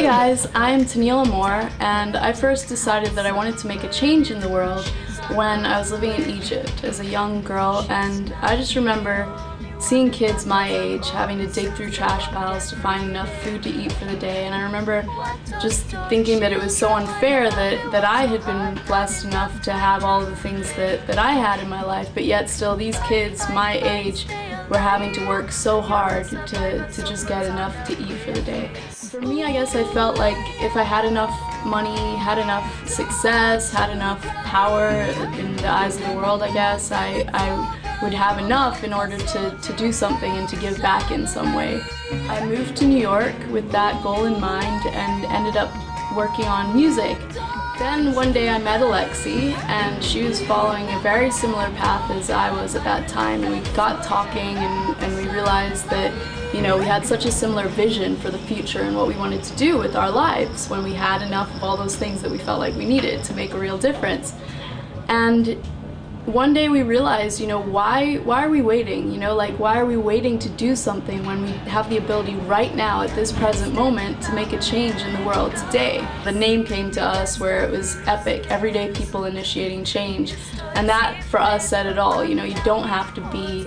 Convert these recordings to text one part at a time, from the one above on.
Hey guys, I'm Tennille Amor, and I first decided that I wanted to make a change in the world when I was living in Egypt as a young girl, and I just remember seeing kids my age having to dig through trash piles to find enough food to eat for the day, and I remember just thinking that it was so unfair that I had been blessed enough to have all the things that I had in my life, but yet still these kids my age were having to work so hard to just get enough to eat for the day. For me, I guess I felt like if I had enough money, had enough success, had enough power in the eyes of the world, I guess, I would have enough in order to do something and to give back in some way. I moved to New York with that goal in mind and ended up working on music. Then one day I met E.P.I.C, and she was following a very similar path as I was at that time, and we got talking and we realized that, you know, we had such a similar vision for the future and what we wanted to do with our lives when we had enough of all those things that we felt like we needed to make a real difference. And one day we realized, you know, why are we waiting? You know, like, why are we waiting to do something when we have the ability right now at this present moment to make a change in the world today? The name came to us where it was EPIC, Everyday People Initiating Change, and that for us said it all. You know, you don't have to be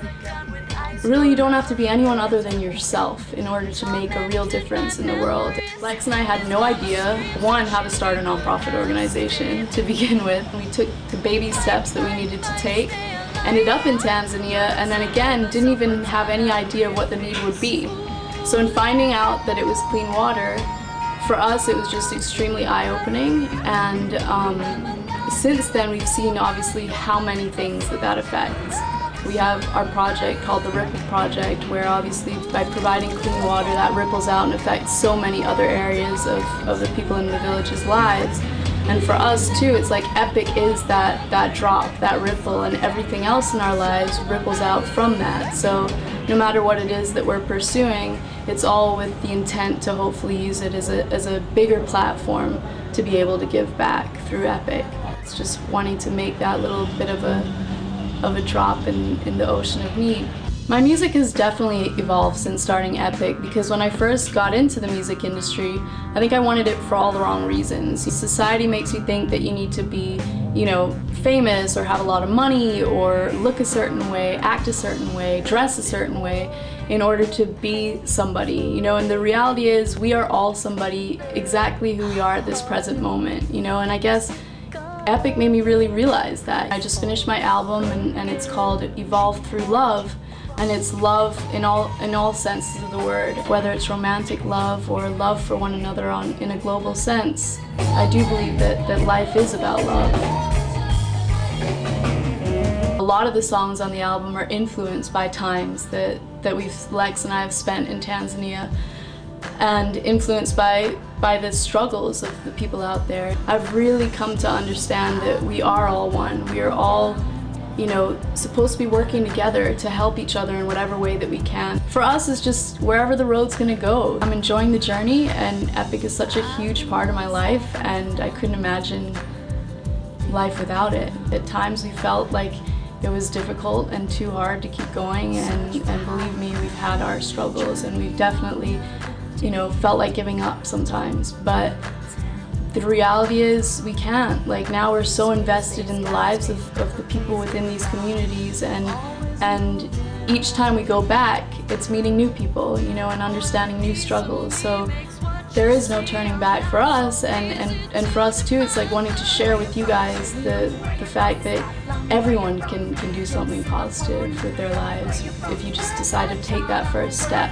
anyone other than yourself in order to make a real difference in the world. Lex and I had no idea, one, how to start a nonprofit organization to begin with. We took the baby steps that we needed to take, ended up in Tanzania, and then again didn't even have any idea of what the need would be. So in finding out that it was clean water, for us it was just extremely eye-opening, and since then we've seen obviously how many things that affects. We have our project called the Ripple Project, where obviously by providing clean water that ripples out and affects so many other areas of the people in the village's lives. And for us too, it's like EPIC is that drop, that ripple, and everything else in our lives ripples out from that. So no matter what it is that we're pursuing, it's all with the intent to hopefully use it as a bigger platform to be able to give back through EPIC. It's just wanting to make that little bit of a drop in the ocean of need. My music has definitely evolved since starting EPIC, because when I first got into the music industry, I think I wanted it for all the wrong reasons. Society makes you think that you need to be, you know, famous or have a lot of money or look a certain way, act a certain way, dress a certain way in order to be somebody, you know, and the reality is we are all somebody exactly who we are at this present moment, you know, and I guess EPIC made me really realize that. I just finished my album and it's called Evolve Through Love, and it's love in all senses of the word, whether it's romantic love or love for one another in a global sense. I do believe that life is about love. A lot of the songs on the album are influenced by times that Lex and I have spent in Tanzania, and influenced by the struggles of the people out there. I've really come to understand that we are all one. We are all, you know, supposed to be working together to help each other in whatever way that we can. For us, it's just wherever the road's gonna go. I'm enjoying the journey, and EPIC is such a huge part of my life, and I couldn't imagine life without it. At times we felt like it was difficult and too hard to keep going, and believe me, we've had our struggles, and we've definitely, you know, felt like giving up sometimes, but the reality is we can't. Like, now we're so invested in the lives of the people within these communities, and each time we go back, it's meeting new people, you know, and understanding new struggles. So there is no turning back for us, and for us too, it's like wanting to share with you guys the fact that everyone can do something positive with their lives if you just decide to take that first step.